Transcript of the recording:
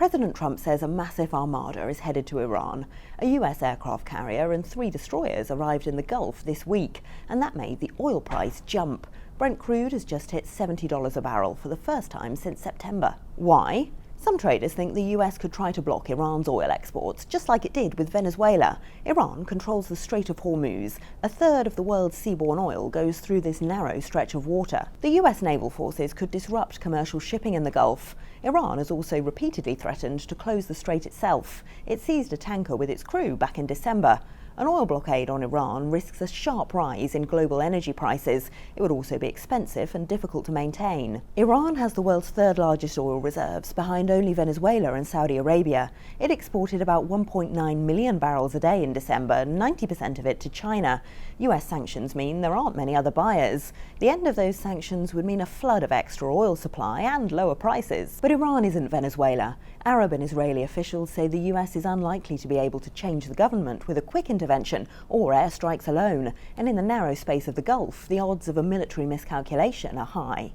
President Trump says a massive armada is headed to Iran. A US aircraft carrier and 3 destroyers arrived in the Gulf this week, and that made the oil price jump. Brent crude has just hit $70 a barrel for the first time since September. Why? Some traders think the US could try to block Iran's oil exports, just like it did with Venezuela. Iran controls the Strait of Hormuz. A third of the world's seaborne oil goes through this narrow stretch of water. The US naval forces could disrupt commercial shipping in the Gulf. Iran has also repeatedly threatened to close the strait itself. It seized a tanker with its crew back in December. An oil blockade on Iran risks a sharp rise in global energy prices. It would also be expensive and difficult to maintain. Iran has the world's third largest oil reserves, behind only Venezuela and Saudi Arabia. It exported about 1.9 million barrels a day in December, 90% of it to China. US sanctions mean there aren't many other buyers. The end of those sanctions would mean a flood of extra oil supply and lower prices. But Iran isn't Venezuela. Arab and Israeli officials say the US is unlikely to be able to change the government with a quick intervention or airstrikes alone, and in the narrow space of the Gulf, the odds of a military miscalculation are high.